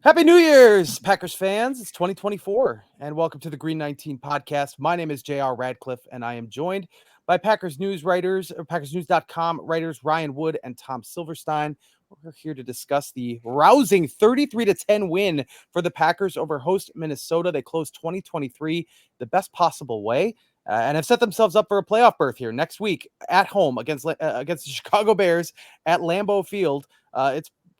Happy New Year's, Packers fans. It's 2024, and welcome to the Green 19 podcast. My name is JR Radcliffe, and I am joined by Packers News writers, or PackersNews.com writers Ryan Wood and Tom Silverstein. We're here to discuss the rousing 33-10 win for the Packers over host Minnesota. They closed 2023 the best possible way, and have set themselves up for a playoff berth here next week at home against the Chicago Bears at Lambeau Field.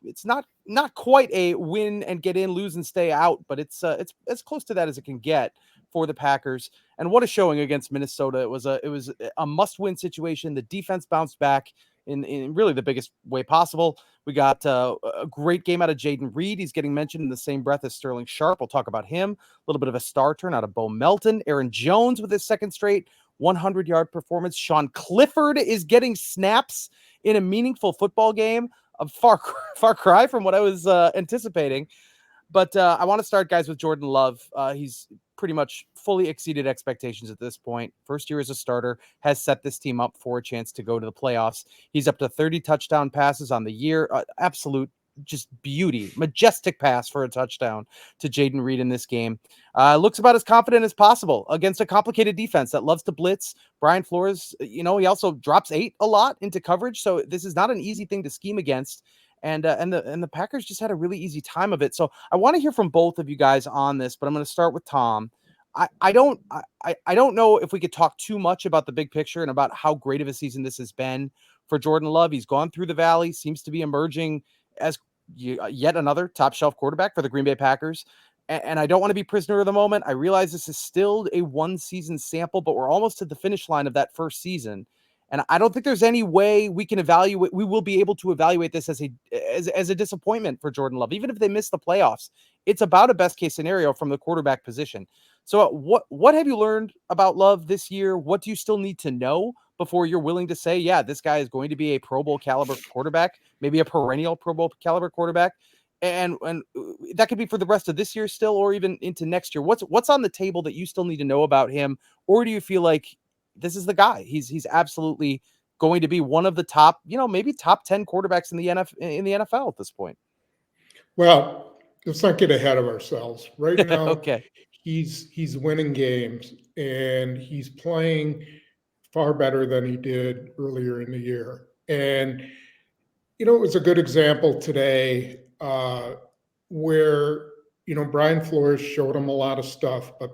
It's not quite a win and get in, lose and stay out, but it's as close to that as it can get for the Packers. And what a showing against Minnesota. It was a must-win situation. The defense bounced back in really the biggest way possible. We got a great game out of Jayden Reed. He's getting mentioned in the same breath as Sterling Sharp. We'll talk about him. A little bit of a star turn out of Bo Melton. Aaron Jones with his second straight 100-yard performance. Sean Clifford is getting snaps in a meaningful football game. A far cry from what I was anticipating. But I want to start, guys, with Jordan Love. He's pretty much fully exceeded expectations at this point. First year as a starter, has set this team up for a chance to go to the playoffs. He's up to 30 touchdown passes on the year. Absolute just beauty, majestic pass for a touchdown to Jayden Reed in this game. Looks about as confident as possible against a complicated defense that loves to blitz. Brian Flores, he also drops 8 a lot into coverage, so this is not an easy thing to scheme against. And the Packers just had a really easy time of it. So I want to hear from both of you guys on this, but I'm going to start with Tom. I don't know if we could talk too much about the big picture and about how great of a season this has been for Jordan Love. He's gone through the valley, seems to be emerging as yet another top shelf quarterback for the Green Bay Packers. And I don't want to be prisoner of the moment. I realize this is still a one season sample, but we're almost to the finish line of that first season. And I don't think there's any way we can evaluate. We will be able to evaluate this as a disappointment for Jordan Love, even if they miss the playoffs. It's about a best case scenario from the quarterback position. So what have you learned about Love this year? What do you still need to know before you're willing to say, yeah, this guy is going to be a Pro Bowl caliber quarterback, maybe a perennial Pro Bowl caliber quarterback? And that could be for the rest of this year still, or even into next year. What's on the table that you still need to know about him? Or do you feel like this is the guy? He's absolutely going to be one of the top, maybe top 10 quarterbacks in the NFL at this point. Well, let's not get ahead of ourselves. Right now, Okay. he's winning games and he's playing far better than he did earlier in the year. And it was a good example today where Brian Flores showed him a lot of stuff, but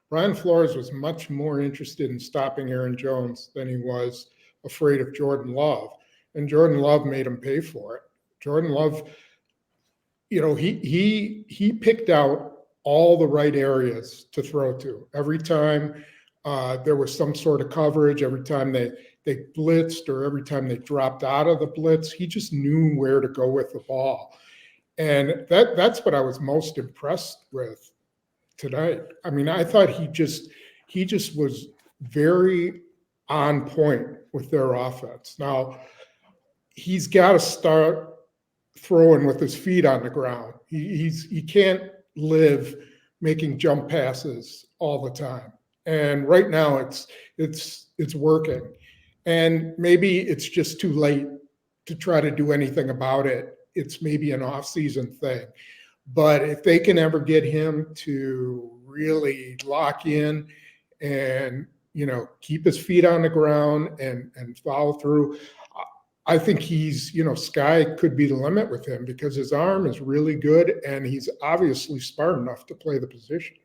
Brian Flores was much more interested in stopping Aaron Jones than he was afraid of Jordan Love. And Jordan Love made him pay for it. Jordan Love, he picked out all the right areas to throw to. Every time there was some sort of coverage, every time they blitzed or every time they dropped out of the blitz, he just knew where to go with the ball. And that's what I was most impressed with tonight. I mean, I thought he just was very on point with their offense. Now, he's got to start throwing with his feet on the ground. He can't live making jump passes all the time. And right now it's working. And maybe it's just too late to try to do anything about it. It's maybe an off-season thing. But if they can ever get him to really lock in and, keep his feet on the ground and follow through, I think he's, sky could be the limit with him because his arm is really good and he's obviously smart enough to play the position.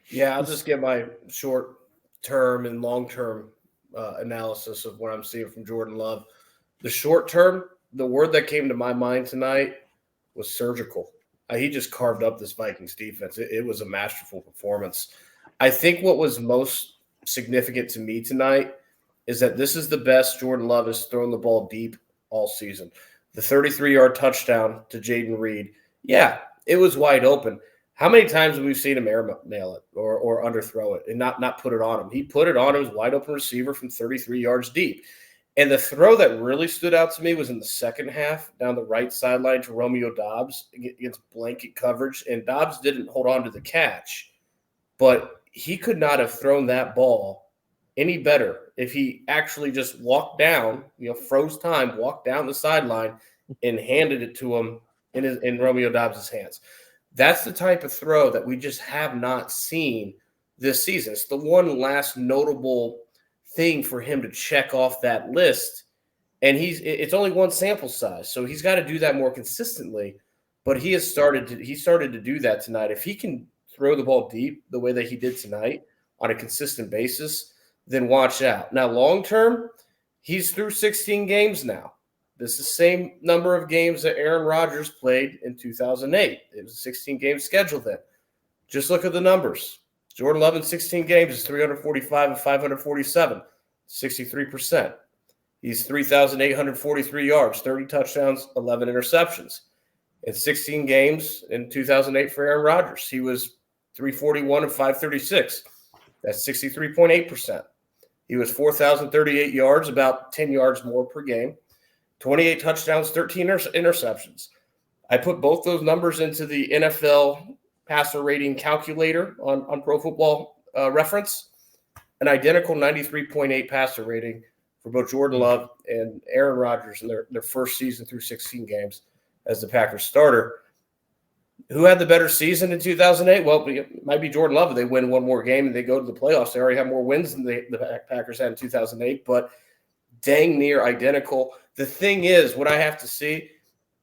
Yeah, I'll just get my short-term and long-term analysis of what I'm seeing from Jordan Love. The short term, the word that came to my mind tonight was surgical. He just carved up this Vikings defense. It was a masterful performance. I think what was most significant to me tonight is that this is the best Jordan Love has thrown the ball deep all season. The 33-yard touchdown to Jayden Reed, yeah, it was wide open. How many times have we seen him airmail it or underthrow it and not put it on him? He put it on his wide open receiver from 33 yards deep. And the throw that really stood out to me was in the second half down the right sideline to Romeo Doubs against blanket coverage. And Doubs didn't hold on to the catch, but he could not have thrown that ball any better if he actually just walked down, froze time, walked down the sideline and handed it to him in Romeo Doubs' hands. That's the type of throw that we just have not seen this season. It's the one last notable thing for him to check off that list. And it's only one sample size, so he's got to do that more consistently. But he started to do that tonight. If he can throw the ball deep the way that he did tonight on a consistent basis, then watch out. Now, long term, he's through 16 games now. This is the same number of games that Aaron Rodgers played in 2008. It was a 16-game schedule then. Just look at the numbers. Jordan Love in 16 games is 345 and 547, 63%. He's 3,843 yards, 30 touchdowns, 11 interceptions. In 16 games in 2008 for Aaron Rodgers, he was 341 and 536. That's 63.8%. He was 4,038 yards, about 10 yards more per game, 28 touchdowns, 13 interceptions. I put both those numbers into the NFL passer rating calculator on Pro Football Reference, an identical 93.8 passer rating for both Jordan Love and Aaron Rodgers in their first season through 16 games as the Packers starter. Who had the better season in 2008? Well, it might be Jordan Love if they win one more game and they go to the playoffs. They already have more wins than the Packers had in 2008, but dang near identical. The thing is, what I have to see,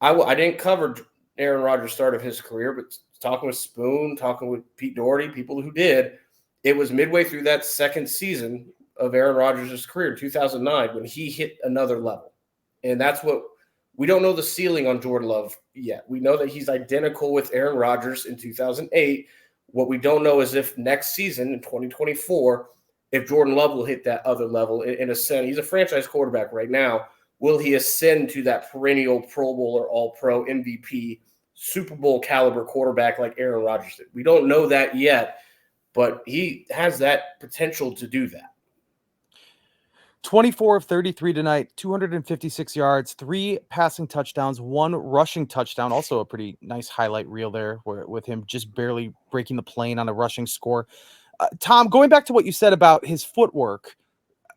I didn't cover Aaron Rodgers' start of his career, but talking with Spoon, talking with Pete Doherty, people who did, it was midway through that second season of Aaron Rodgers' career, 2009, when he hit another level. And that's what we don't know the ceiling on Jordan Love yet. We know that he's identical with Aaron Rodgers in 2008. What we don't know is if next season in 2024, if Jordan Love will hit that other level and ascend. He's a franchise quarterback right now. Will he ascend to that perennial Pro Bowl or All-Pro MVP, Super Bowl caliber quarterback like Aaron Rodgers did? We don't know that yet, but he has that potential to do that. 24 of 33 tonight, 256 yards, 3 passing touchdowns, 1 rushing touchdown. Also a pretty nice highlight reel there with him just barely breaking the plane on a rushing score. Tom, going back to what you said about his footwork,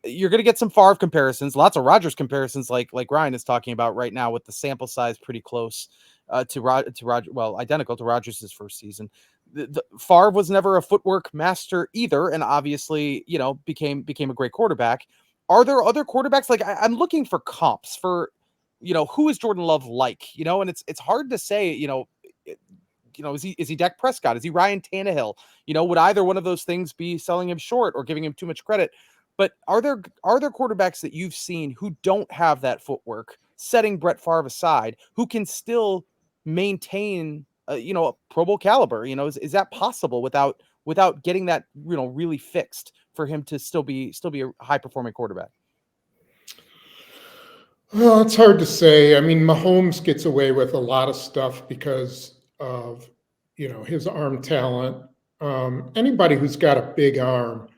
you're going to get some Favre comparisons, lots of Rodgers comparisons like Ryan is talking about right now with the sample size pretty close to Rodgers, well, identical to Rodgers' first season. The Favre was never a footwork master either, and obviously, became a great quarterback. Are there other quarterbacks? Like I'm looking for comps for, who is Jordan Love like? And it's hard to say. Is he Dak Prescott? Is he Ryan Tannehill? Would either one of those things be selling him short or giving him too much credit? But are there quarterbacks that you've seen who don't have that footwork, setting Brett Favre aside, who can still maintain a Pro Bowl caliber? Is that possible without getting that really fixed for him to still be a high performing quarterback? Well, it's hard to say. I mean, Mahomes gets away with a lot of stuff because of his arm talent. Anybody who's got a big arm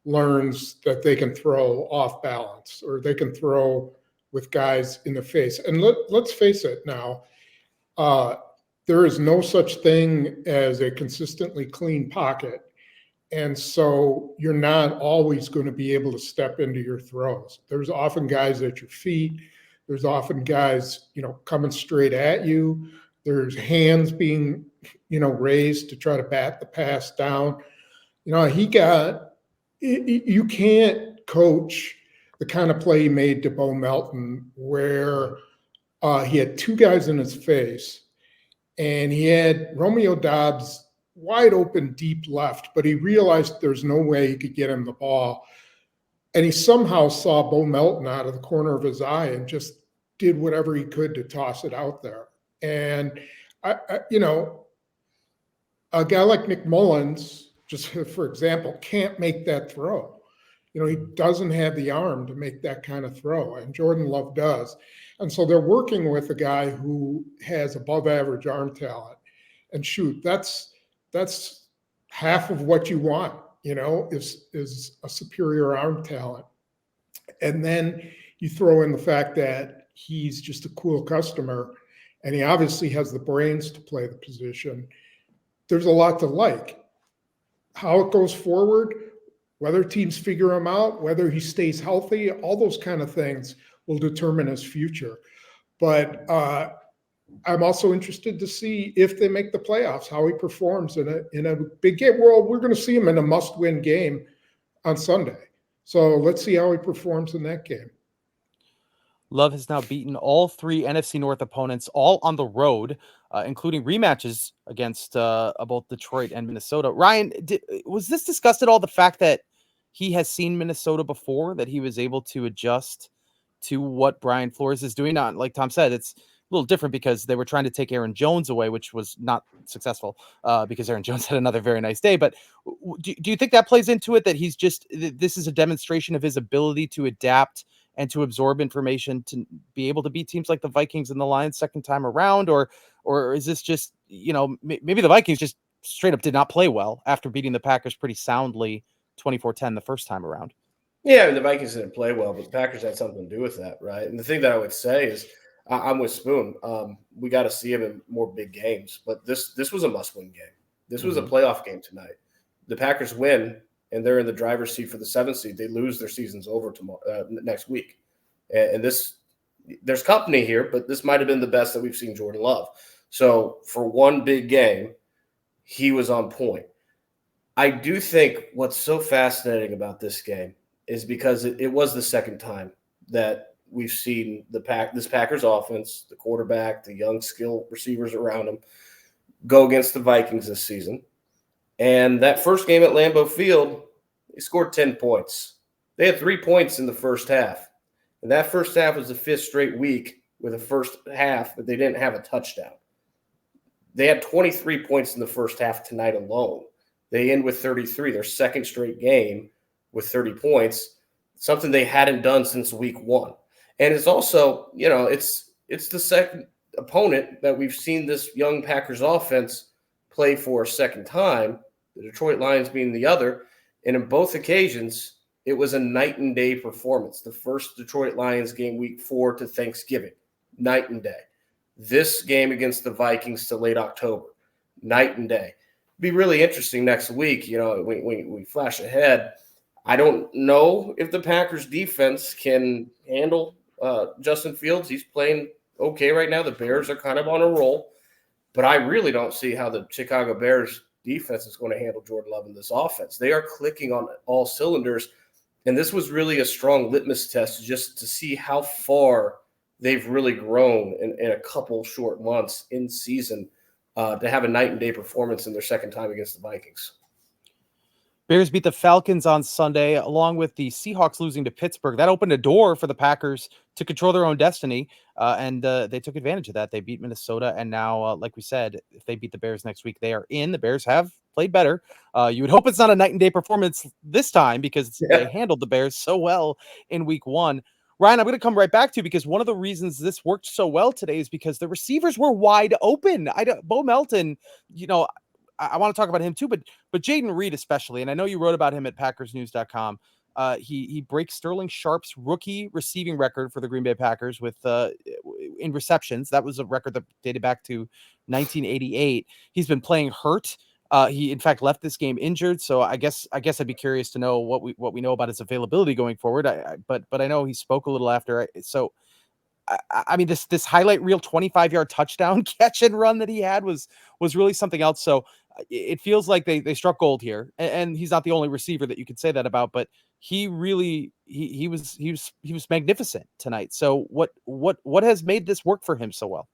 learns that they can throw off balance, or they can throw with guys in the face. And let's face it now, there is no such thing as a consistently clean pocket. And so you're not always going to be able to step into your throws. There's often guys at your feet. There's often guys, coming straight at you. There's hands being, raised to try to bat the pass down. You can't coach the kind of play he made to Bo Melton where he had 2 guys in his face and he had Romeo Doubs wide open deep left, but he realized there's no way he could get him the ball. And he somehow saw Bo Melton out of the corner of his eye and just did whatever he could to toss it out there. And, a guy like Nick Mullins, just for example, can't make that throw. He doesn't have the arm to make that kind of throw, and Jordan Love does. And so they're working with a guy who has above average arm talent. And shoot, that's half of what you want, is a superior arm talent. And then you throw in the fact that he's just a cool customer and he obviously has the brains to play the position. There's a lot to like. How it goes forward, whether teams figure him out, whether he stays healthy, all those kind of things will determine his future. But I'm also interested to see if they make the playoffs, how he performs in a big game. We're going to see him in a must-win game on Sunday. So let's see how he performs in that game. Love has now beaten all 3 NFC North opponents, all on the road, including rematches against both Detroit and Minnesota. Ryan, was this discussed at all, the fact that he has seen Minnesota before, that he was able to adjust to what Brian Flores is doing? Not, like Tom said, it's a little different because they were trying to take Aaron Jones away, which was not successful because Aaron Jones had another very nice day. But do you think that plays into it, that this is a demonstration of his ability to adapt and to absorb information to be able to beat teams like the Vikings and the Lions second time around? Or is this just, maybe the Vikings just straight up did not play well after beating the Packers pretty soundly 24-10 the first time around? Yeah, I mean, the Vikings didn't play well, but the Packers had something to do with that, right? And the thing that I would say is, I'm with Spoon. We got to see him in more big games, but this was a must-win game. This was a playoff game tonight. The Packers win, and they're in the driver's seat for the 7th seed. They lose, their season's over tomorrow, next week. And there's company here, but this might have been the best that we've seen Jordan Love. So for one big game, he was on point. I do think what's so fascinating about this game is because it was the second time that we've seen this Packers offense, the quarterback, the young skill receivers around him, go against the Vikings this season. And that first game at Lambeau Field, they scored 10 points. They had 3 points in the first half. And that first half was the 5th straight week with a first half that they didn't have a touchdown. They had 23 points in the first half tonight alone. They end with 33, their second straight game with 30 points, something they hadn't done since week 1. And it's also, it's the second opponent that we've seen this young Packers offense play for a second time, the Detroit Lions being the other. And in both occasions, it was a night and day performance. The first Detroit Lions game, week 4 to Thanksgiving, night and day. This game against the Vikings to late October, night and day. Be really interesting next week. We flash ahead. I don't know if the Packers defense can handle Justin Fields. He's playing okay right now. The Bears are kind of on a roll, but I really don't see how the Chicago Bears defense is going to handle Jordan Love in this offense. They are clicking on all cylinders, and this was really a strong litmus test just to see how far they've really grown in a couple short months in season to have a night and day performance in their second time against the Vikings. Bears beat the Falcons on Sunday, along with the Seahawks losing to Pittsburgh. That opened a door for the Packers to control their own destiny, and they took advantage of that. They beat Minnesota, and now, like we said, if they beat the Bears next week, they are in. The Bears have played better. You would hope it's not a night and day performance this time because they handled the Bears so well in week 1. Ryan, I'm going to come right back to you because one of the reasons this worked so well today is because the receivers were wide open. Bo Melton, I want to talk about him too, but Jayden Reed especially, and I know you wrote about him at PackersNews.com. He breaks Sterling Sharp's rookie receiving record for the Green Bay Packers with in receptions. That was a record that dated back to 1988. He's been playing hurt. He in fact left this game injured. So I guess I'd be curious to know what we know about his availability going forward. But I know he spoke a little after. So I mean, this highlight reel 25-yard touchdown catch and run that he had was really something else. So it feels like they struck gold here, and he's not the only receiver that you could say that about, but he really he was magnificent tonight. So what has made this work for him so well?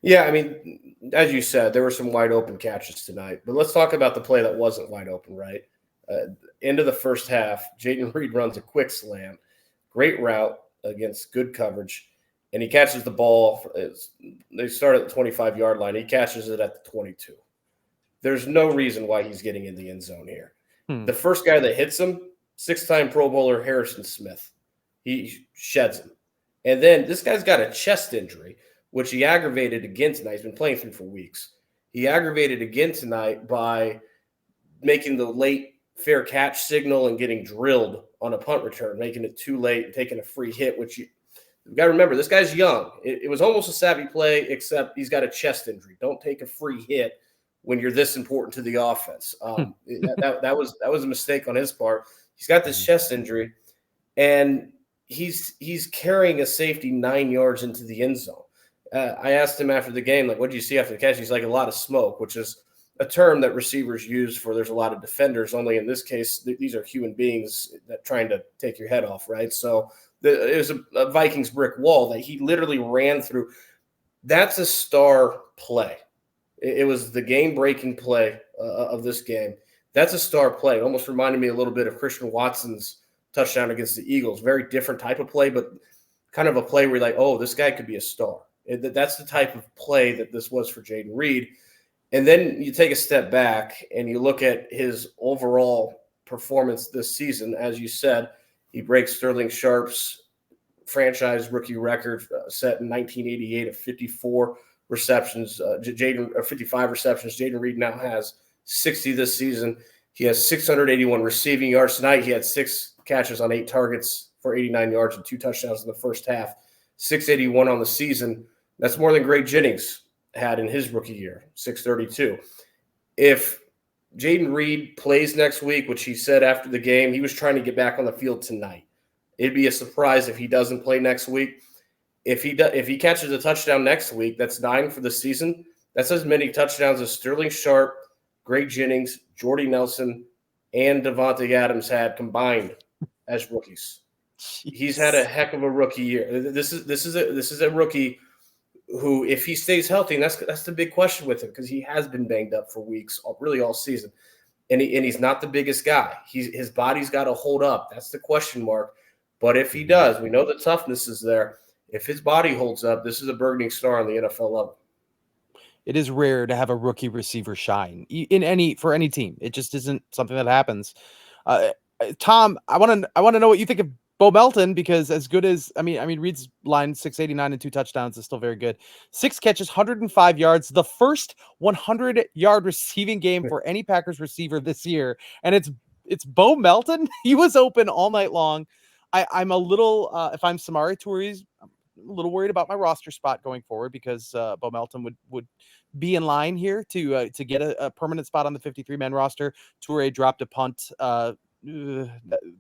Yeah, I mean, as you said, there were some wide open catches tonight, but let's talk about the play that wasn't wide open, right? End of the first half, Jayden Reed runs a quick slant, great route against good coverage, and he catches the ball. They start at the 25-yard line. He catches it at the 22. There's no reason why he's getting in the end zone here. The first guy that hits him, 6-time Pro Bowler Harrison Smith. He sheds him. And then this guy's got a chest injury, which he aggravated again tonight. He's been playing through for weeks. He aggravated again tonight by making the late fair catch signal and getting drilled on a punt return, making it too late and taking a free hit, which you've got to remember, this guy's young. It was almost a savvy play, except he's got a chest injury. Don't take a free hit when you're this important to the offense. That was a mistake on his part. He's got this chest injury, and he's carrying a safety 9 yards into the end zone. I asked him after the game, like, what did you see after the catch? He's like, a lot of smoke, which is a term that receivers use for there's a lot of defenders. Only in this case, these are human beings that trying to take your head off, right? So it was a Vikings brick wall that he literally ran through. That's a star play. It was the game-breaking play of this game. That's a star play. It almost reminded me a little bit of Christian Watson's touchdown against the Eagles. Very different type of play, but kind of a play where you're like, oh, this guy could be a star. That's the type of play that this was for Jayden Reed. And then you take a step back and you look at his overall performance this season. As you said, he breaks Sterling Sharp's franchise rookie record set in 1988 of 54 receptions. 55 receptions. Jayden Reed now has 60 this season. He has 681 receiving yards tonight. He had 6 catches on 8 targets for 89 yards and 2 touchdowns in the first half. 681 on the season. That's more than Greg Jennings had in his rookie year, 632. If Jayden Reed plays next week, which he said after the game, he was trying to get back on the field tonight. It'd be a surprise if he doesn't play next week. If he catches a touchdown next week, that's 9 for the season. That's as many touchdowns as Sterling Sharp, Greg Jennings, Jordy Nelson, and Devontae Adams had combined as rookies. Jeez. He's had a heck of a rookie year. This is a rookie who, if he stays healthy, and that's the big question with him, because he has been banged up for weeks, really all season, and he's not the biggest guy. His body's got to hold up. That's the question mark. But if he does, we know the toughness is there. If his body holds up, this is a burgeoning star on the NFL level. It is rare to have a rookie receiver shine for any team. It just isn't something that happens. Tom, I want to know what you think of Bo Melton, because as good as I mean Reed's line 689 and 2 touchdowns is still very good. 6 catches, 105 yards, the first 100-yard receiving game for any Packers receiver this year, and it's Bo Melton. He was open all night long. I'm a little if I'm Samari Touré, I'm a little worried about my roster spot going forward, because Bo Melton would be in line here to get a permanent spot on the 53-man roster. Touré dropped a punt. The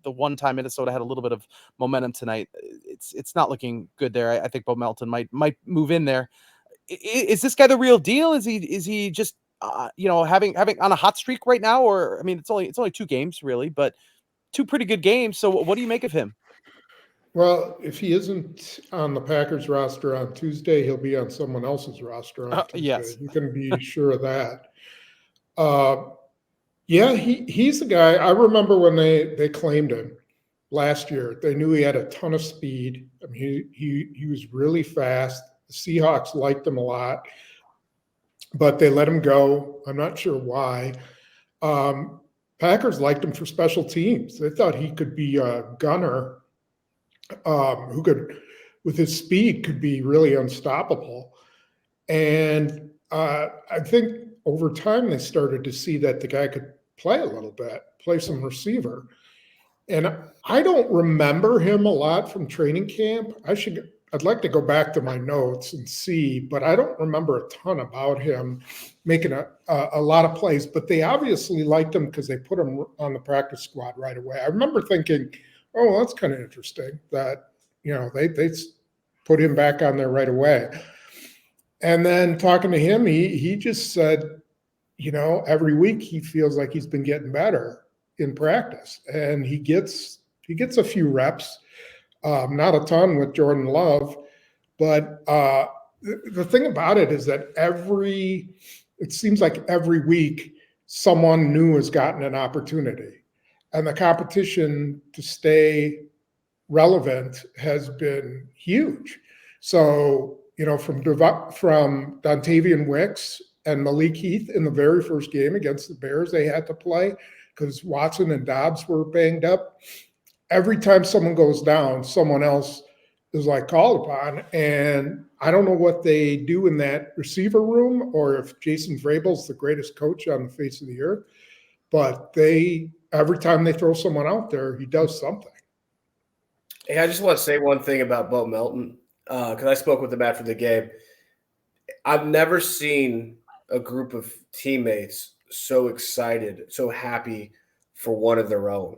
one time Minnesota had a little bit of momentum tonight, it's not looking good there. I think Bo Melton might move in there. Is this guy the real deal? Is he just having on a hot streak right now? Or I mean, it's only 2 games really, but 2 pretty good games. So what do you make of him? Well, if he isn't on the Packers roster on Tuesday, he'll be on someone else's roster on Tuesday. Yes. You can be sure of that. Yeah, he's the guy. I remember when they claimed him last year. They knew he had a ton of speed. I mean, he was really fast. The Seahawks liked him a lot, but they let him go. I'm not sure why. Packers liked him for special teams. They thought he could be a gunner who could, with his speed, could be really unstoppable. And I think over time they started to see that the guy could play a little bit, play some receiver. And I don't remember him a lot from training camp. I'd like to go back to my notes and see, but I don't remember a ton about him making a lot of plays. But they obviously liked him because they put him on the practice squad right away. I remember thinking, oh, well, that's kind of interesting that, they put him back on there right away. And then talking to him, he just said, every week he feels like he's been getting better in practice, and he gets a few reps, not a ton with Jordan Love, but the thing about it is that it seems like every week someone new has gotten an opportunity, and the competition to stay relevant has been huge. So, from Dontavian Wicks and Malik Heath in the very first game against the Bears, they had to play because Watson and Dobbs were banged up. Every time someone goes down, someone else is called upon. And I don't know what they do in that receiver room, or if Jason Vrabel's the greatest coach on the face of the earth, but every time they throw someone out there, he does something. Hey, I just want to say one thing about Bo Melton, because I spoke with him after the game. I've never seen a group of teammates so excited, so happy for one of their own.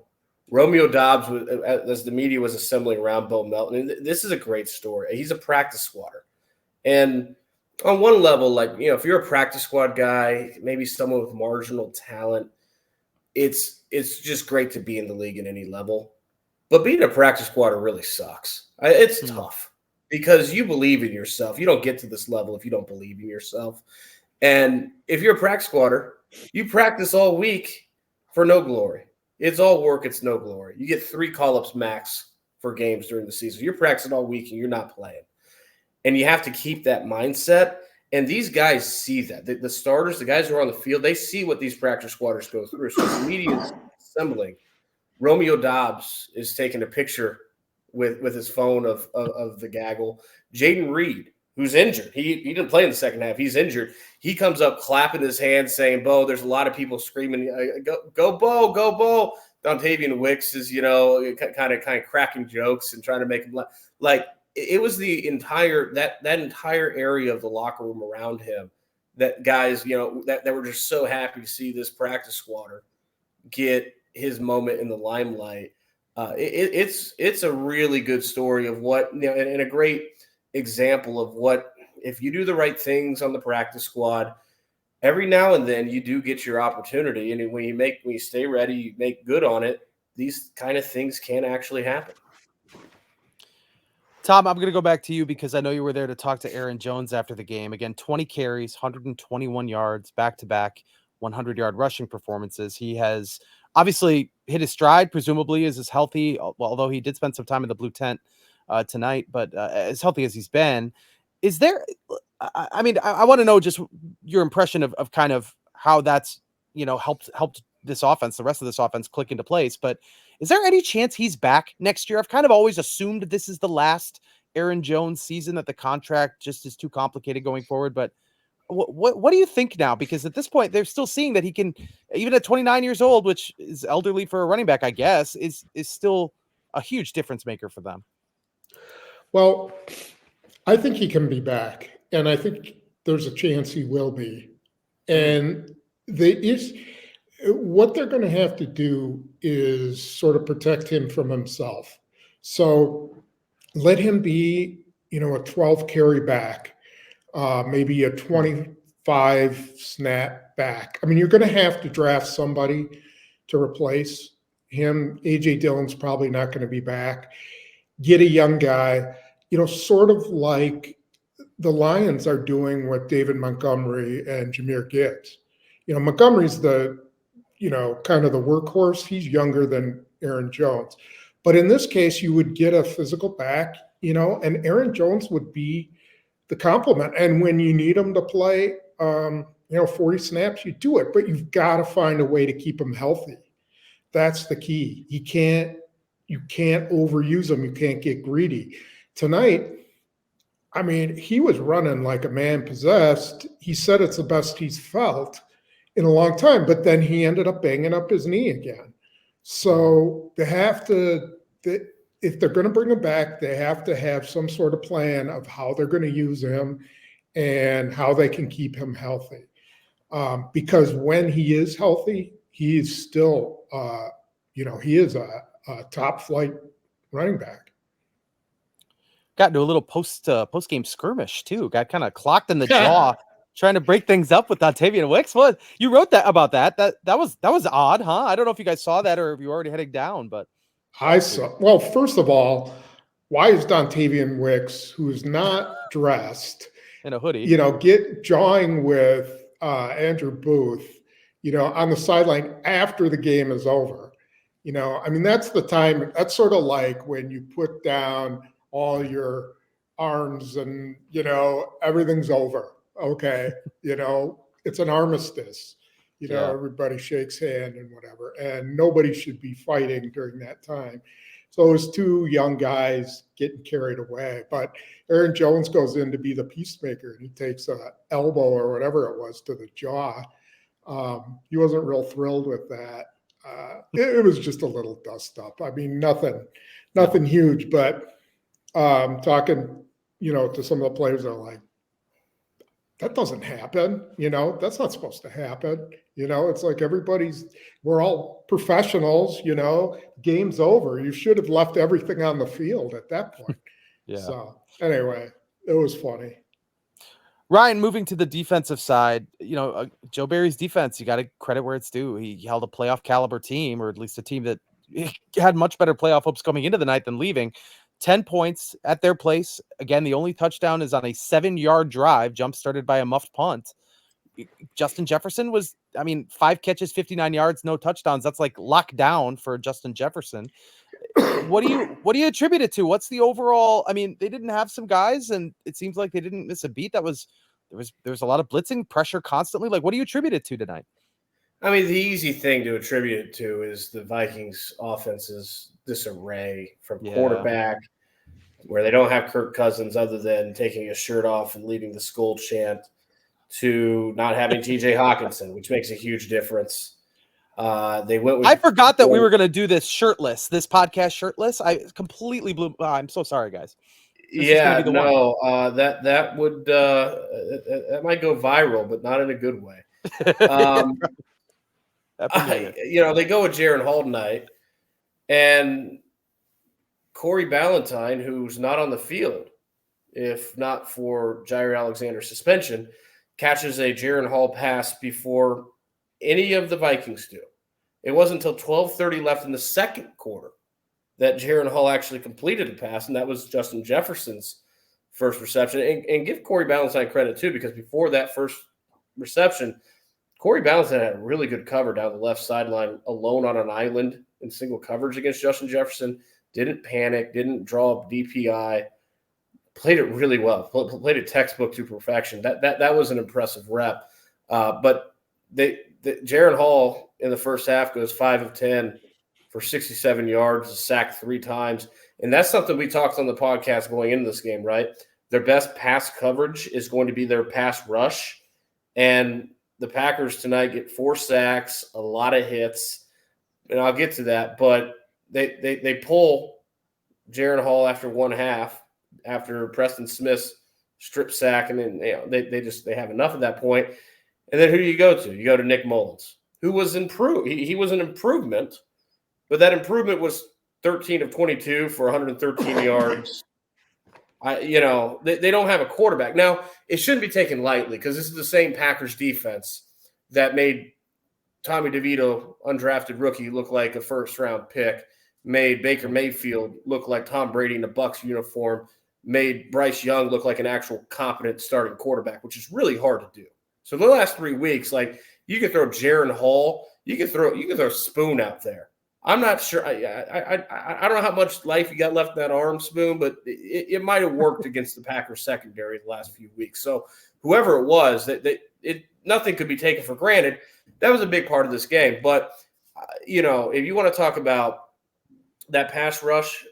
Romeo Dobbs, as the media was assembling around Bo Melton, and this is a great story. He's a practice squatter. And on one level, like, if you're a practice squad guy, maybe someone with marginal talent, it's just great to be in the league at any level. But being a practice squatter really sucks. It's tough because you believe in yourself. You don't get to this level if you don't believe in yourself. And if you're a practice squatter, you practice all week for no glory. It's all work. It's no glory. You get 3 call-ups max for games during the season. You're practicing all week and you're not playing. And you have to keep that mindset. And these guys see that. The starters, the guys who are on the field, they see what these practice squatters go through. So the media is assembling. Romeo Dobbs is taking a picture with his phone of the gaggle. Jayden Reed, who's injured. He didn't play in the second half. He's injured. He comes up clapping his hands saying, Bo, there's a lot of people screaming, go Bo, go Bo. Dontavian Wicks is, kind of cracking jokes and trying to make him laugh. Like, it was the entire that entire area of the locker room around him that guys, that were just so happy to see this practice squatter get his moment in the limelight. It's a really good story of what, and a great example of what, if you do the right things on the practice squad, every now and then you do get your opportunity. And when you stay ready, you make good on it, these kind of things can actually happen. Tom, I'm going to go back to you because I know you were there to talk to Aaron Jones after the game. Again, 20 carries, 121 yards, back-to-back 100-yard rushing performances. He has obviously hit his stride, presumably is as healthy, although he did spend some time in the blue tent tonight, but as healthy as he's been. Is there – I want to know just your impression of kind of how that's, helped this offense, the rest of this offense click into place. But is there any chance he's back next year? I've kind of always assumed this is the last Aaron Jones season, that the contract just is too complicated going forward. But what do you think now? Because at this point, they're still seeing that he can, even at 29 years old, which is elderly for a running back, I guess, is still a huge difference maker for them. Well, I think he can be back, and I think there's a chance he will be. And what they're going to have to do is sort of protect him from himself. So let him be, a 12 carry back, maybe a 25 snap back. I mean, you're going to have to draft somebody to replace him. A.J. Dillon's probably not going to be back. Get a young guy, sort of like the Lions are doing with David Montgomery and Jahmyr Gibbs. Montgomery's the, kind of the workhorse. He's younger than Aaron Jones. But in this case, you would get a physical back, and Aaron Jones would be the complement. And when you need him to play, 40 snaps, you do it. But you've got to find a way to keep him healthy. That's the key. You can't overuse him. You can't get greedy. Tonight, he was running like a man possessed. He said it's the best he's felt in a long time, but then he ended up banging up his knee again. So they have to, if they're going to bring him back, they have to have some sort of plan of how they're going to use him and how they can keep him healthy. Because when he is healthy, he is still, he is a top flight running back. Got into a little post game skirmish too. Got kind of clocked in the jaw, trying to break things up with Dontavian Wicks. What you wrote about that? That was odd, huh? I don't know if you guys saw that or if you were already heading down, but I saw. Well, first of all, why is Dontavian Wicks, who's not dressed in a hoodie, get jawing with Andrew Booth, on the sideline after the game is over? That's the time. That's sort of like when you put down all your arms and, everything's over. Okay. It's an armistice, everybody shakes hand and whatever, and nobody should be fighting during that time. So it was 2 young guys getting carried away, but Aaron Jones goes in to be the peacemaker and he takes a elbow or whatever it was to the jaw. He wasn't real thrilled with that. It was just a little dust up. Nothing huge, but talking, to some of the players are like, that doesn't happen. That's not supposed to happen. It's like we're all professionals, game's over. You should have left everything on the field at that point. Yeah. So anyway, it was funny. Ryan, moving to the defensive side, Joe Barry's defense, you got to credit where it's due. He held a playoff caliber team, or at least a team that had much better playoff hopes coming into the night than leaving. 10 points at their place. Again, the only touchdown is on a 7-yard drive, jump started by a muffed punt. Justin Jefferson was, 5 catches, 59 yards, no touchdowns. That's like locked down for Justin Jefferson. What do you attribute it to? What's the overall? They didn't have some guys, and it seems like they didn't miss a beat. There was a lot of blitzing pressure constantly. Like, what do you attribute it to tonight? The easy thing to attribute it to is the Vikings offense's disarray from quarterback, where they don't have Kirk Cousins other than taking his shirt off and leading the skull chant, to not having TJ Hawkinson, which makes a huge difference. They went with. I forgot that we were going to do this podcast shirtless. I completely blew. I'm so sorry, guys. That would that might go viral, but not in a good way. They go with Jaren Hall tonight, and Corey Ballentine, who's not on the field, if not for Jaire Alexander's suspension, catches a Jaren Hall pass before any of the Vikings do. It wasn't until 12:30 left in the second quarter that Jaren Hall actually completed a pass, and that was Justin Jefferson's first reception. And give Corey Ballentine credit, too, because before that first reception, Corey Ballentine had a really good cover down the left sideline, alone on an island in single coverage against Justin Jefferson. Didn't panic, didn't draw up DPI, played it really well, played it textbook to perfection. That was an impressive rep. But Jaren Hall in the first half goes 5 of 10 for 67 yards, sacked 3 times. And that's something we talked on the podcast going into this game, right? Their best pass coverage is going to be their pass rush. And the Packers tonight get 4 sacks, a lot of hits. And I'll get to that. But they pull Jaren Hall after one half, after Preston Smith's strip sack. And then they have enough at that point. And then who do you go to? You go to Nick Mullins, who was improved. He was an improvement. But that improvement was 13 of 22 for 113 yards. They don't have a quarterback. Now, it shouldn't be taken lightly because this is the same Packers defense that made Tommy DeVito, undrafted rookie, look like a first-round pick, made Baker Mayfield look like Tom Brady in a Bucs uniform, made Bryce Young look like an actual competent starting quarterback, which is really hard to do. So the last 3 weeks, you could throw Jaren Hall, you could throw Spoon out there. I'm not sure. I don't know how much life you got left in that arm, Spoon, but it might have worked against the Packers secondary the last few weeks. So whoever it was, nothing could be taken for granted. That was a big part of this game. But if you want to talk about that pass rush,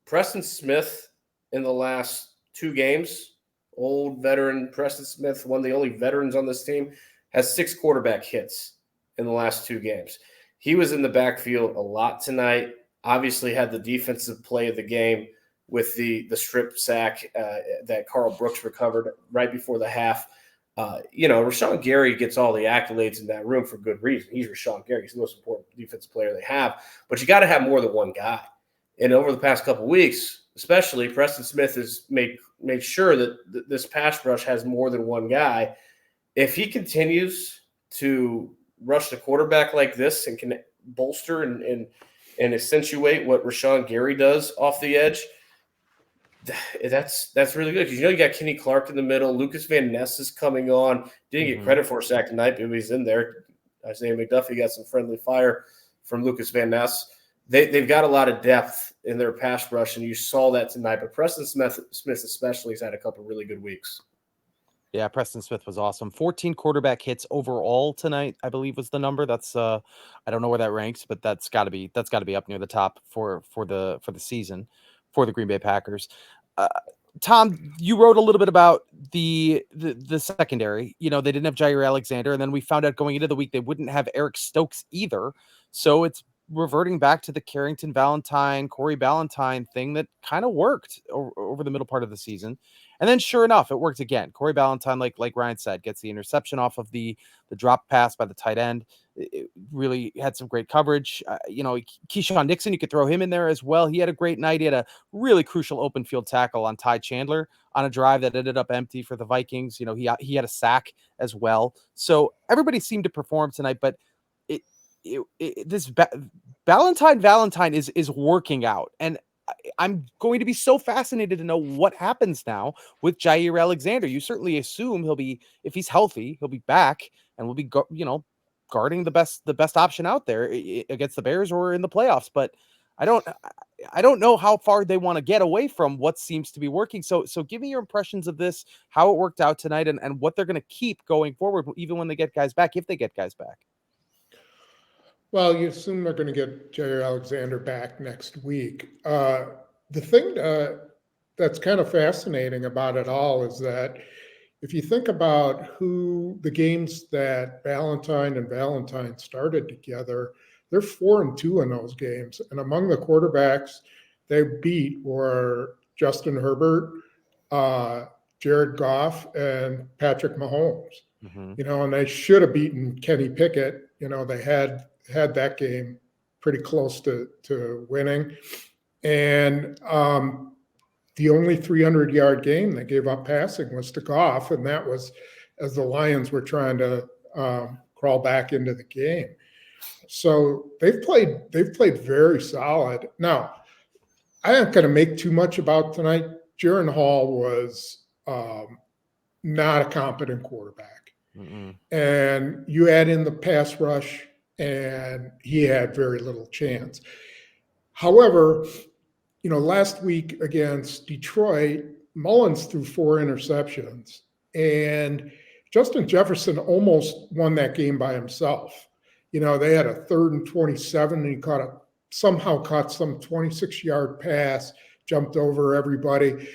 Preston Smith in the last 2 games, old veteran Preston Smith, one of the only veterans on this team, has 6 quarterback hits in the last 2 games. He was in the backfield a lot tonight. Obviously had the defensive play of the game with the strip sack that Carl Brooks recovered right before the half. Rashawn Gary gets all the accolades in that room for good reason. He's Rashawn Gary. He's the most important defensive player they have. But you got to have more than one guy. And over the past couple of weeks, especially, Preston Smith has made sure that this pass rush has more than one guy. If he continues to rush the quarterback like this and can bolster and accentuate what Rashawn Gary does off the edge, that's really good. Because you got Kenny Clark in the middle. Lucas Van Ness is coming on. Didn't get credit for a sack tonight, but he's in there. Isaiah McDuffie got some friendly fire from Lucas Van Ness. They've got a lot of depth in their pass rush, and you saw that tonight. But Preston Smith especially has had a couple of really good weeks. Yeah, Preston Smith was awesome. 14 quarterback hits overall tonight, I believe was the number. That's I don't know where that ranks, but that's got to be up near the top for the season for the Green Bay Packers. Tom, you wrote a little bit about the secondary. They didn't have Jaire Alexander, and then we found out going into the week they wouldn't have Eric Stokes either. So it's reverting back to the Carrington Valentine, Corey Ballentine thing that kind of worked over the middle part of the season. And then sure enough, it worked again. Corey Ballentine, like Ryan said, gets the interception off of the drop pass by the tight end. It really had some great coverage. Keyshawn Nixon, you could throw him in there as well. He had a great night. He had a really crucial open field tackle on Ty Chandler on a drive that ended up empty for the Vikings. He had a sack as well. So everybody seemed to perform tonight, but Valentine is working out, and I'm going to be so fascinated to know what happens now with Jaire Alexander. You certainly assume if he's healthy, he'll be back and will be guarding the best option out there against the Bears or in the playoffs. But I don't know how far they want to get away from what seems to be working. So give me your impressions of this, how it worked out tonight, and what they're going to keep going forward, even when they get guys back, if they get guys back. Well, you assume they're going to get Jaire Alexander back next week. The thing that's kind of fascinating about it all is that if you think about who the games that Valentine and Valentine started together, they're 4-2 in those games. And among the quarterbacks they beat were Justin Herbert, Jared Goff, and Patrick Mahomes. Mm-hmm. And they should have beaten Kenny Pickett. They had that game pretty close to winning. And the only 300-yard game they gave up passing was to Goff, and that was as the Lions were trying to crawl back into the game. So they've played very solid. Now, I aren't going to make too much about tonight. Jaron Hall was not a competent quarterback. Mm-hmm. And you add in the pass rush, and he had very little chance. However, last week against Detroit, Mullins threw 4 interceptions, and Justin Jefferson almost won that game by himself. They had a 3rd and 27, and he somehow caught some 26-yard pass, jumped over everybody.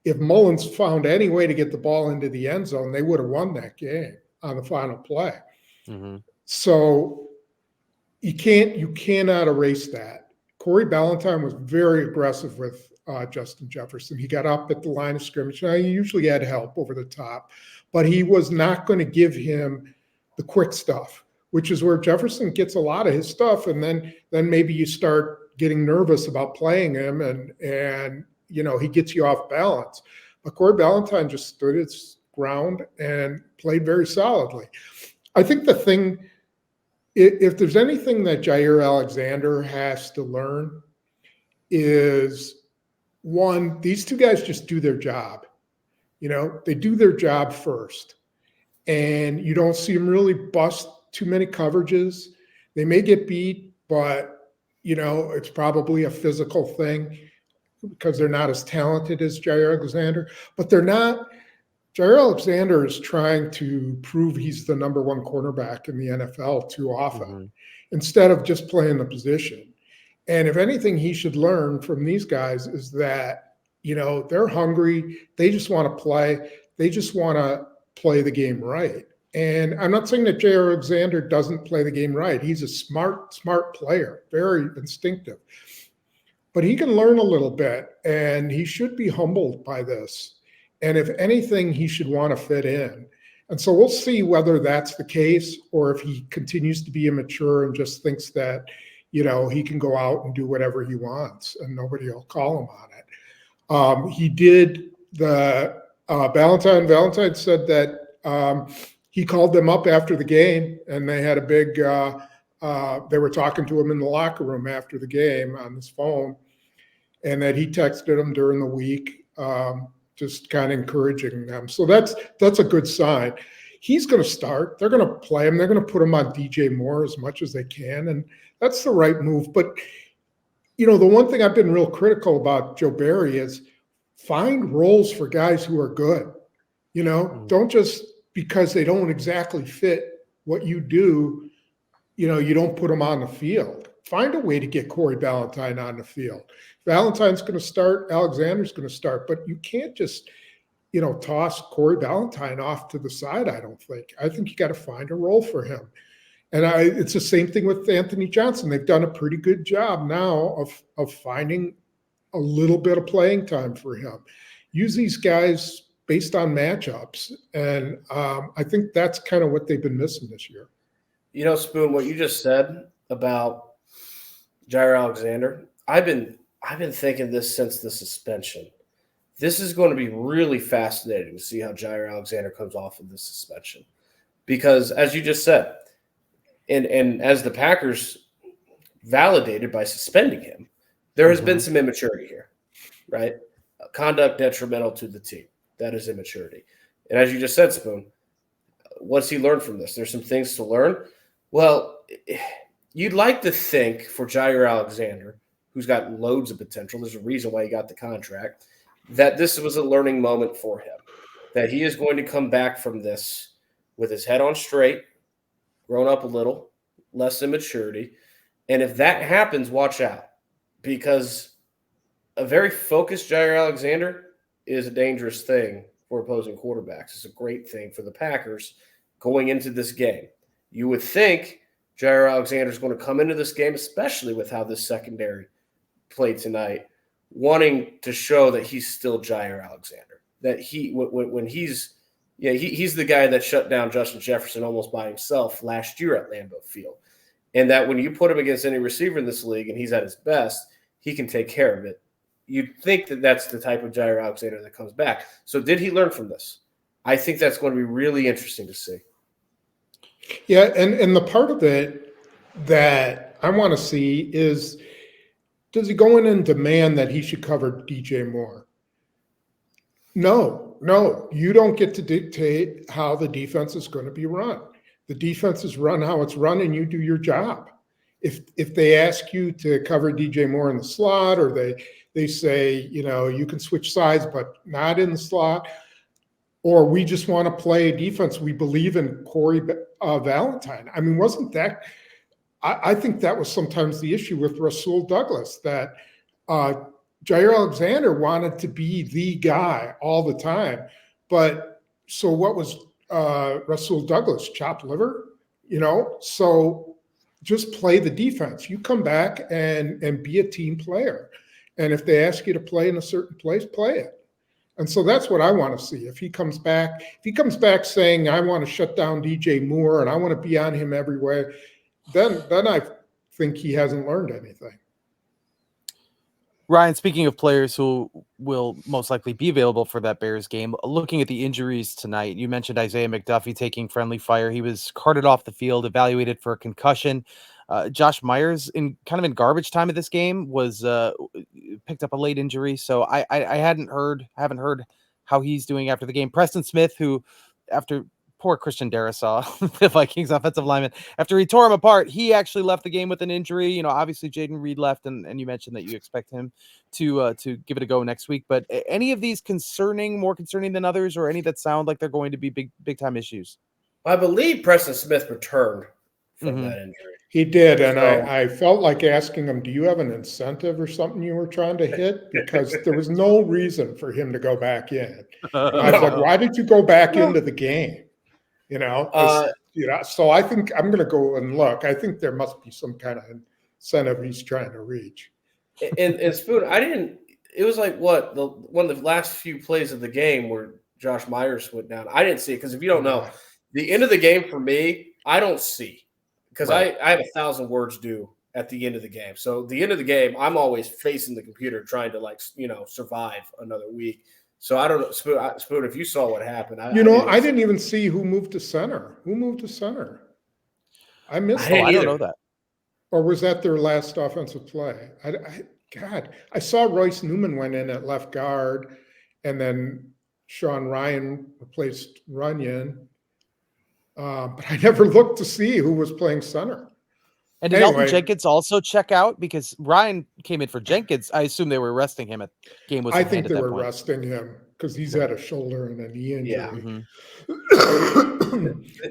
If Mullins found any way to get the ball into the end zone, they would have won that game on the final play. Mm-hmm. So you cannot erase that. Corey Ballentine was very aggressive with Justin Jefferson. He got up at the line of scrimmage. Now, he usually had help over the top, but he was not going to give him the quick stuff, which is where Jefferson gets a lot of his stuff. And then maybe you start getting nervous about playing him, and he gets you off balance. But Corey Ballentine just stood his ground and played very solidly. I think the thing, if there's anything that Jaire Alexander has to learn, is one, these two guys just do their job. They do their job first, and you don't see them really bust too many coverages. They may get beat, but it's probably a physical thing because they're not as talented as Jaire Alexander. But they're not. Jaire Alexander is trying to prove he's the number 1 cornerback in the NFL too often, instead of just playing the position. And if anything he should learn from these guys is that, they're hungry. They just want to play. They just want to play the game right. And I'm not saying that Jaire Alexander doesn't play the game right. He's a smart player, very instinctive. But he can learn a little bit, and he should be humbled by this. And if anything, he should want to fit in. And so we'll see whether that's the case, or if he continues to be immature and just thinks that, he can go out and do whatever he wants and nobody will call him on it. He did Valentine said that he called them up after the game, and they had a big, they were talking to him in the locker room after the game on his phone, and that he texted him during the week, just kind of encouraging them. So that's a good sign. He's going to start. They're going to play him. They're going to put him on DJ Moore as much as they can, and that's the right move. But, the one thing I've been real critical about Joe Barry is find roles for guys who are good. Don't just because they don't exactly fit what you do, you don't put them on the field. Find a way to get Corey Ballentine on the field. Valentine's going to start. Alexander's going to start. But you can't just, toss Corey Ballentine off to the side, I don't think. I think you got to find a role for him. And it's the same thing with Anthony Johnson. They've done a pretty good job now of finding a little bit of playing time for him. Use these guys based on matchups. And I think that's kind of what they've been missing this year. You know, Spoon, what you just said about Jaire Alexander, I've been thinking this since the suspension. This is going to be really fascinating to see how Jaire Alexander comes off of this suspension. Because as you just said, and as the Packers validated by suspending him, there has been some immaturity here, right? Conduct detrimental to the team. That is immaturity. And as you just said, Spoon, what's he learned from this? There's some things to learn. Well, you'd like to think for Jaire Alexander, who's got loads of potential, there's a reason why he got the contract, that this was a learning moment for him, that he is going to come back from this with his head on straight, grown up a little, less immaturity. And if that happens, watch out, because a very focused Jaire Alexander is a dangerous thing for opposing quarterbacks. It's a great thing for the Packers going into this game. You would think Jaire Alexander is going to come into this game, especially with how this secondary played tonight, wanting to show that he's still Jaire Alexander. That he's the guy that shut down Justin Jefferson almost by himself last year at Lambeau Field. And that when you put him against any receiver in this league and he's at his best, he can take care of it. You'd think that that's the type of Jaire Alexander that comes back. So did he learn from this? I think that's going to be really interesting to see. Yeah, and the part of it that I want to see is, does he go in and demand that he should cover DJ Moore? No, you don't get to dictate how the defense is going to be run. The defense is run how it's run, and you do your job. If they ask you to cover DJ Moore in the slot, or they say, you can switch sides, but not in the slot, or we just want to play defense, we believe in Corey Valentine. I mean, wasn't that – I think that was sometimes the issue with Rasul Douglas, that Jaire Alexander wanted to be the guy all the time. But so what was Rasul Douglas, chopped liver? So just play the defense. You come back and be a team player. And if they ask you to play in a certain place, play it. And so that's what I want to see. If he comes back saying, I want to shut down DJ Moore and I want to be on him everywhere, then I think he hasn't learned anything. Ryan, speaking of players who will most likely be available for that Bears game, looking at the injuries tonight, you mentioned Isaiah McDuffie taking friendly fire. He was carted off the field, evaluated for a concussion. Josh Myers, in garbage time of this game, was picked up a late injury. So I haven't heard how he's doing after the game. Preston Smith, who after poor Christian Darrisaw, the Vikings offensive lineman, after he tore him apart, he actually left the game with an injury. Obviously Jayden Reed left, and you mentioned that you expect him to give it a go next week. But any of these more concerning than others, or any that sound like they're going to be big time issues? I believe Preston Smith returned from that injury. He did, and I felt like asking him, do you have an incentive or something you were trying to hit? Because there was no reason for him to go back in. And I was like, why did you go back into the game? So I think I'm going to go and look. I think there must be some kind of incentive he's trying to reach. And Spoon, it was like one of the last few plays of the game where Josh Myers went down. I didn't see it, because if you don't know, the end of the game for me, I don't see, because I have 1,000 words due at the end of the game. So the end of the game, I'm always facing the computer trying to survive another week. So I don't know, Spoon, if you saw what happened. I didn't even see who moved to center. Who moved to center? I missed it. I don't know that. Or was that their last offensive play? I saw Royce Newman went in at left guard, and then Sean Ryan replaced Runyon. But I never looked to see who was playing center. And did Elton Jenkins also check out? Because Ryan came in for Jenkins. I assume they were resting him at game was. I think they were resting him because he's had a shoulder and a knee injury. Yeah.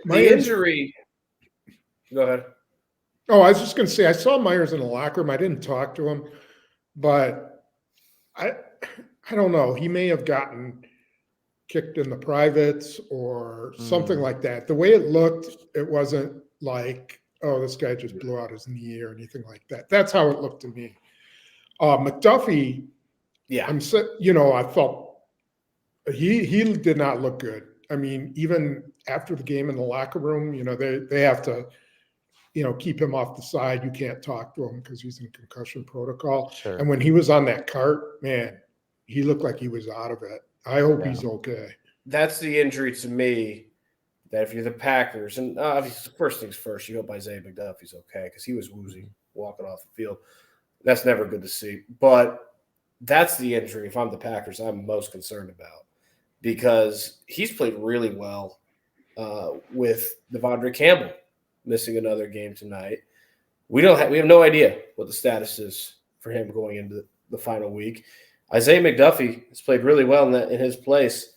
The injury. Go ahead. Oh, I was just going to say, I saw Myers in the locker room. I didn't talk to him, but I don't know. He may have gotten kicked in the privates or something like that. The way it looked, it wasn't like oh, this guy just blew out his knee or anything like that. That's how it looked to me. McDuffie, Yeah. I felt he did not look good. I mean, even after the game in the locker room, they have to, keep him off the side. You can't talk to him because he's in concussion protocol. Sure. And when he was on that cart, man, he looked like he was out of it. I hope he's okay. That's the injury to me that if you're the Packers, and obviously first things first, you hope Isaiah McDuffie's okay because he was woozy walking off the field. That's never good to see. But that's the injury, if I'm the Packers, I'm most concerned about because he's played really well with Devondre Campbell missing another game tonight. We have no idea what the status is for him going into the final week. Isaiah McDuffie has played really well in his place.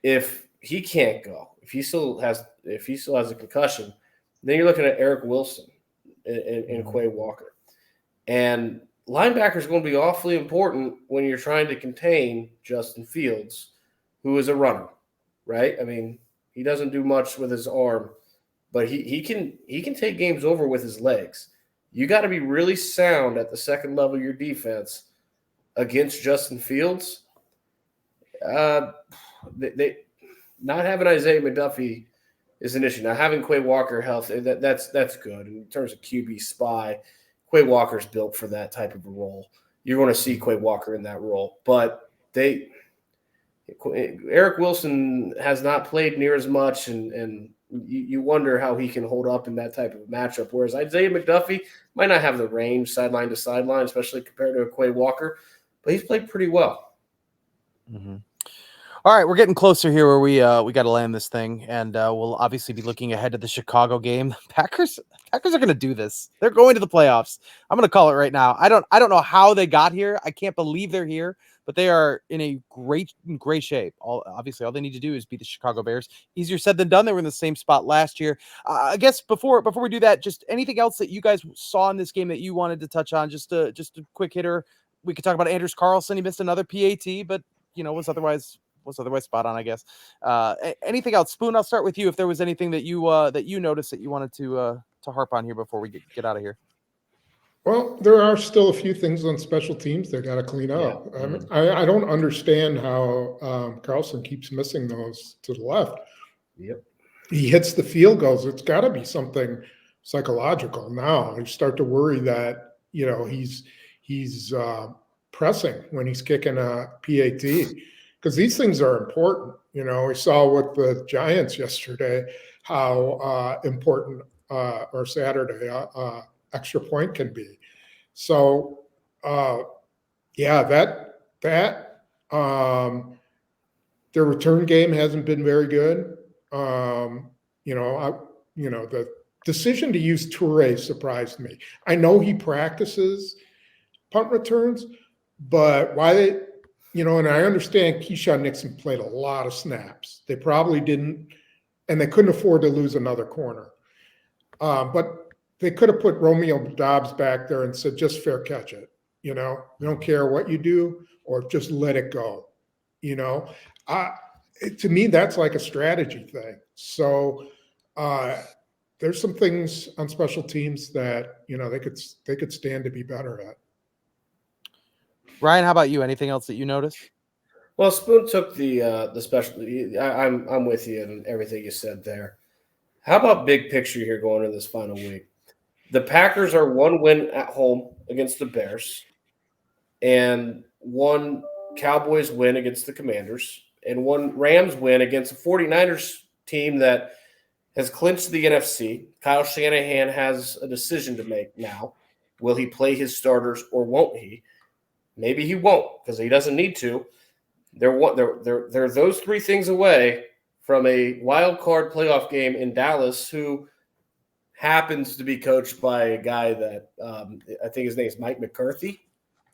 If he can't go, if he still has a concussion, then you're looking at Eric Wilson and Quay Walker. And linebacker is going to be awfully important when you're trying to contain Justin Fields, who is a runner, right? I mean, he doesn't do much with his arm, but he can take games over with his legs. You got to be really sound at the second level of your defense against Justin Fields. They not having Isaiah McDuffie is an issue. Now having Quay Walker healthy, that's good in terms of QB spy. Quay Walker's built for that type of a role. You're going to see Quay Walker in that role, but Eric Wilson has not played near as much, and you wonder how he can hold up in that type of matchup. Whereas Isaiah McDuffie might not have the range sideline to sideline, especially compared to a Quay Walker, but he's played pretty well. Mm-hmm. All right, we're getting closer here where we got to land this thing, and we'll obviously be looking ahead to the Chicago game. Packers are going to do this. They're going to the playoffs. I'm going to call it right now. I don't know how they got here. I can't believe they're here, but they are in a great shape. All they need to do is beat the Chicago Bears. Easier said than done. They were in the same spot last year. I guess before we do that, just anything else that you guys saw in this game that you wanted to touch on? Just a quick hitter. We could talk about Anders Carlson. He missed another PAT, but was otherwise spot on, I guess. Anything else? Spoon, I'll start with you. If there was anything that you noticed that you wanted to harp on here before we get out of here. Well, there are still a few things on special teams they got to clean up. Yeah. I don't understand how Carlson keeps missing those to the left. Yep. He hits the field goals. It's got to be something psychological now. You start to worry that he's pressing when he's kicking a PAT. Because these things are important. We saw with the Giants yesterday how important or Saturday extra point can be. So, their return game hasn't been very good. The decision to use Toure surprised me. I know he practices punt returns, but why they – and I understand Keyshawn Nixon played a lot of snaps. They probably didn't, and they couldn't afford to lose another corner. But they could have put Romeo Dobbs back there and said, just fair catch it. We don't care what you do, or just let it go. To me, that's like a strategy thing. So there's some things on special teams that, they could stand to be better at. Ryan, how about you? Anything else that you noticed? Well, Spoon took the special. I'm with you in everything you said there. How about big picture here going into this final week? The Packers are 1 win at home against the Bears, and 1 Cowboys win against the Commanders, and 1 Rams win against a 49ers team that has clinched the NFC. Kyle Shanahan has a decision to make now. Will he play his starters or won't he? Maybe he won't because he doesn't need to. They're those 3 things away from a wild card playoff game in Dallas, who happens to be coached by a guy that I think his name is Mike McCarthy.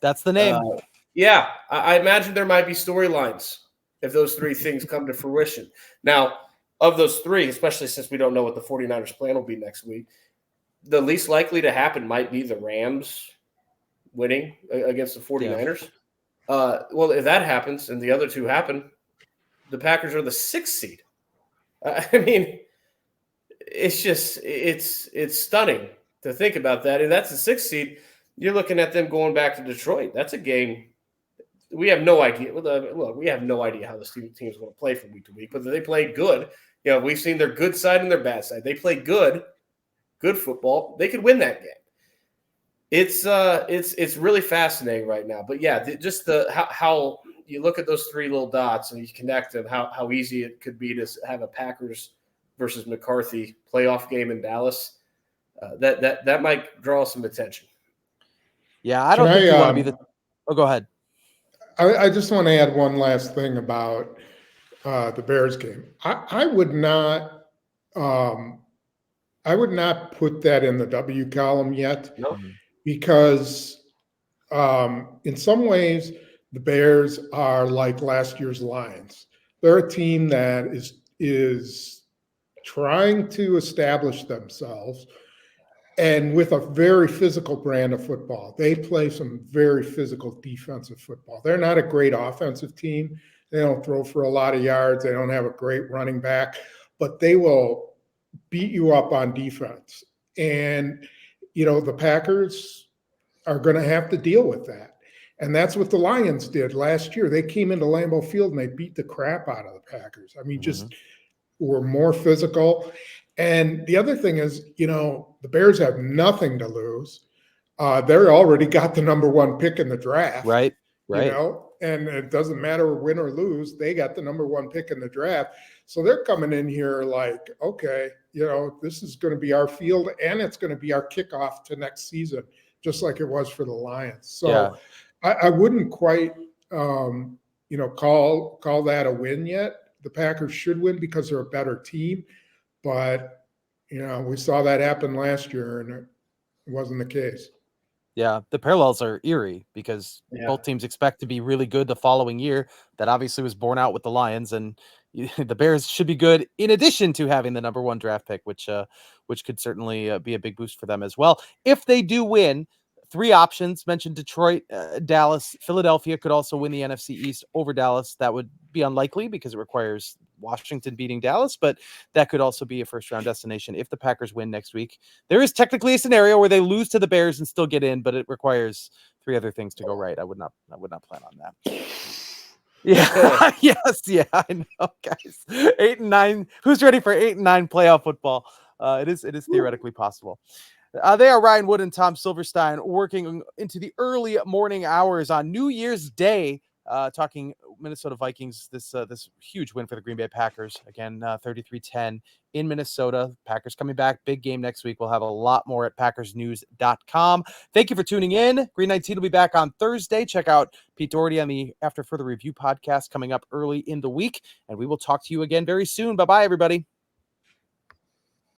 That's the name. I imagine there might be storylines if those 3 things come to fruition. Now, of those 3, especially since we don't know what the 49ers plan will be next week, the least likely to happen might be the Rams winning against the 49ers. Yeah. Well, if that happens and the other 2 happen, the Packers are the 6th seed. I mean, it's stunning to think about that. And that's the 6th seed. You're looking at them going back to Detroit. That's a game we have no idea. Look, we have no idea how this team is going to play from week to week, but they play good. We've seen their good side and their bad side. They play good football. They could win that game. It's really fascinating right now. But yeah, just how you look at those 3 little dots and you connect them, how easy it could be to have a Packers versus McCarthy playoff game in Dallas. That might draw some attention. Yeah, I don't think you want to be the. Oh, go ahead. I just want to add one last thing about the Bears game. I would not put that in the W column yet, because in some ways the Bears are like last year's Lions. They're a team that is trying to establish themselves, and with a very physical brand of football. They play some very physical defensive football. They're not a great offensive team. They don't throw for a lot of yards. They don't have a great running back, but they will beat you up on defense. And, the Packers are going to have to deal with that. And that's what the Lions did last year. They came into Lambeau Field and they beat the crap out of the Packers. I mean, just were more physical. And the other thing is, the Bears have nothing to lose. They're already got the number 1 pick in the draft. Right. And it doesn't matter win or lose. They got the number 1 pick in the draft. So they're coming in here like, okay, this is going to be our field and it's going to be our kickoff to next season, just like it was for the Lions. So I wouldn't quite, call that a win yet. The Packers should win because they're a better team. But, we saw that happen last year, and it wasn't the case. Yeah, the parallels are eerie because both teams expect to be really good the following year. That obviously was borne out with the Lions, and the Bears should be good in addition to having the number 1 draft pick, which could certainly be a big boost for them as well. If they do win, 3 options mentioned: Detroit, Dallas, Philadelphia could also win the NFC East over Dallas. That would be unlikely because it requires Washington beating Dallas, but that could also be a first-round destination if the Packers win next week. There is technically a scenario where they lose to the Bears and still get in, but it requires 3 other things to go right. I would not plan on that. Yeah, yes, yeah, I know, guys. 8-9. Who's ready for 8-9 playoff football? It is theoretically possible. They are Ryan Wood and Tom Silverstein working into the early morning hours on New Year's Day, talking Minnesota Vikings, this huge win for the Green Bay Packers. Again, 33-10 in Minnesota. Packers coming back. Big game next week. We'll have a lot more at packersnews.com. Thank you for tuning in. Green 19 will be back on Thursday. Check out Pete Doherty on the After Further Review podcast coming up early in the week. And we will talk to you again very soon. Bye-bye, everybody.